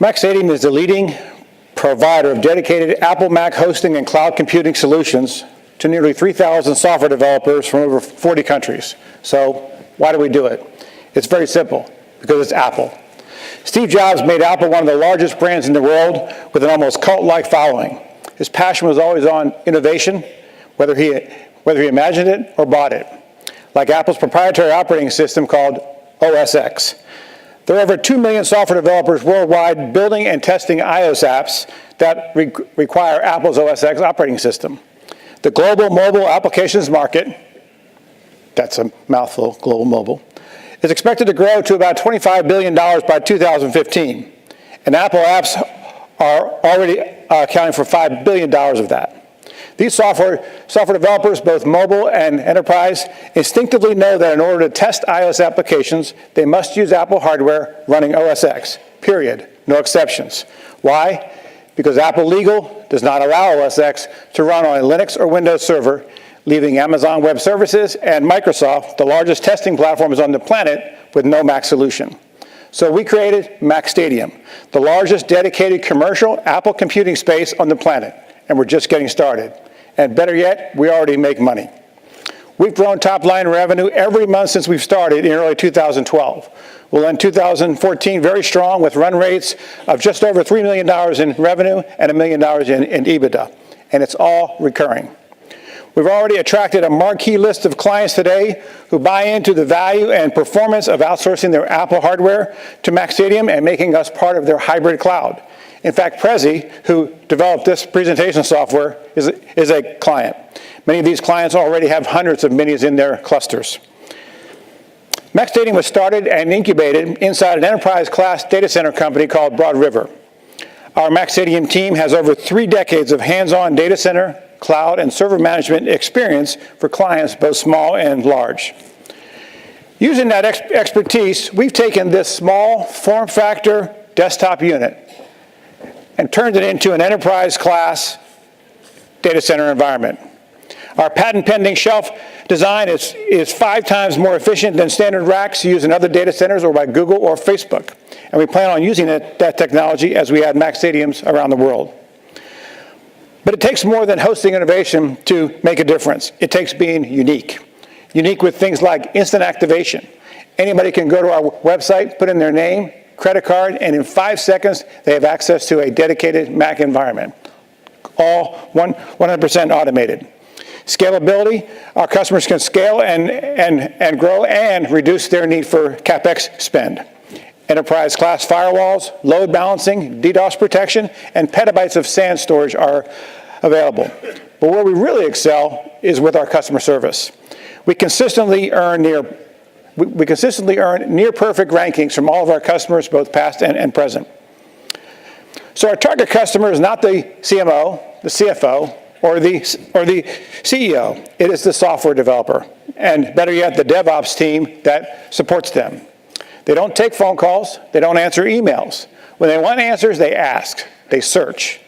MacStadium is the leading provider of dedicated Apple Mac hosting and cloud computing solutions to nearly 3,000 software developers from over 40 countries. So why do we do it? It's very simple, because it's Apple. Steve Jobs made Apple one of the largest brands in the world with an almost cult-like following. His passion was always on innovation, whether he imagined it or bought it, like Apple's proprietary operating system called OS X. There are over 2 million software developers worldwide building and testing iOS apps that require Apple's OS X operating system. The global mobile applications market, that's a mouthful, global mobile, is expected to grow to about $25 billion by 2015. And Apple apps are already accounting for $5 billion of that. These software developers, both mobile and enterprise, instinctively know that in order to test iOS applications, they must use Apple hardware running OS X, period, no exceptions. Why? Because Apple Legal does not allow OS X to run on a Linux or Windows server, leaving Amazon Web Services and Microsoft, the largest testing platforms on the planet, with no Mac solution. So we created MacStadium, the largest dedicated commercial Apple computing space on the planet, and we're just getting started. And better yet, we already make money. We've grown top-line revenue every month since we've started in early 2012. We'll end 2014 very strong with run rates of just over $3 million in revenue and $1 million in EBITDA, and it's all recurring. We've already attracted a marquee list of clients today who buy into the value and performance of outsourcing their Apple hardware to MacStadium and making us part of their hybrid cloud. In fact, Prezi, who developed this presentation software, is a client. Many of these clients already have hundreds of minis in their clusters. MacStadium was started and incubated inside an enterprise-class data center company called Broad River. Our MacStadium team has over 3 decades of hands-on data center, cloud, and server management experience for clients both small and large. Using that expertise, we've taken this small form factor desktop unit and turned it into an enterprise-class data center environment. Our patent-pending shelf design is 5 times more efficient than standard racks used in other data centers or by Google or Facebook. And we plan on using that technology as we add MacStadiums around the world. But it takes more than hosting innovation to make a difference. It takes being unique. Unique with things like instant activation. Anybody can go to our website, put in their name, credit card, and in 5 seconds, they have access to a dedicated Mac environment, all 100% automated. Scalability, our customers can scale and grow and reduce their need for CapEx spend. Enterprise-class firewalls, load balancing, DDoS protection, and petabytes of SAN storage are available. But where we really excel is with our customer service. We consistently earn near perfect rankings from all of our customers, both past and present. So our target customer is not the CMO, the CFO, or the CEO. It is the software developer, and better yet, the DevOps team that supports them. They don't take phone calls. They don't answer emails. When they want answers, they ask. They search.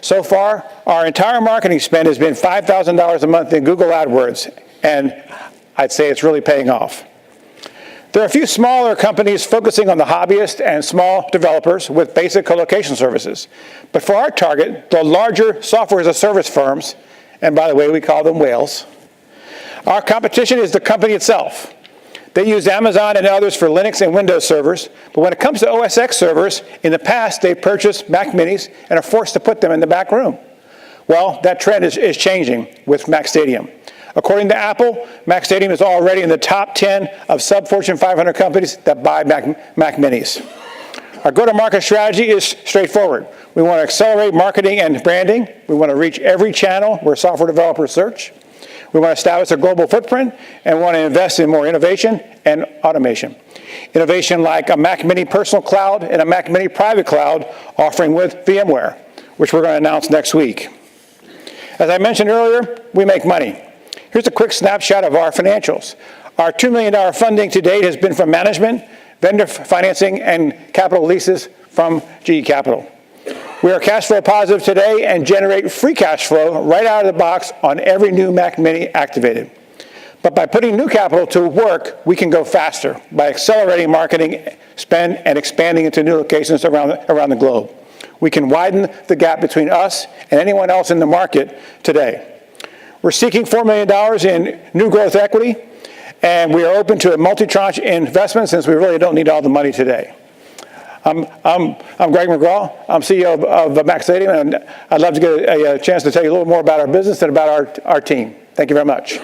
So far, our entire marketing spend has been $5,000 a month in Google AdWords, and I'd say it's really paying off. There are a few smaller companies focusing on the hobbyist and small developers with basic colocation services. But for our target, the larger software as a service firms, and by the way, we call them whales, our competition is the company itself. They use Amazon and others for Linux and Windows servers, but when it comes to OS X servers, in the past they purchased Mac minis and are forced to put them in the back room. Well, that trend is changing with MacStadium. According to Apple, MacStadium is already in the top 10 of sub-Fortune 500 companies that buy Mac minis. Our go-to-market strategy is straightforward. We want to accelerate marketing and branding. We want to reach every channel where software developers search. We want to establish a global footprint and want to invest in more innovation and automation. Innovation like a Mac Mini personal cloud and a Mac Mini private cloud offering with VMware, which we're going to announce next week. As I mentioned earlier, we make money. Here's a quick snapshot of our financials. Our $2 million funding to date has been from management, vendor financing, and capital leases from GE Capital. We are cash flow positive today and generate free cash flow right out of the box on every new Mac Mini activated. But by putting new capital to work, we can go faster by accelerating marketing spend and expanding into new locations around the globe. We can widen the gap between us and anyone else in the market today. We're seeking $4 million in new growth equity, and we are open to a multi-tranche investment since we really don't need all the money today. I'm Greg McGraw. I'm CEO of MacStadium, and I'd love to get a chance to tell you a little more about our business and about our team. Thank you very much.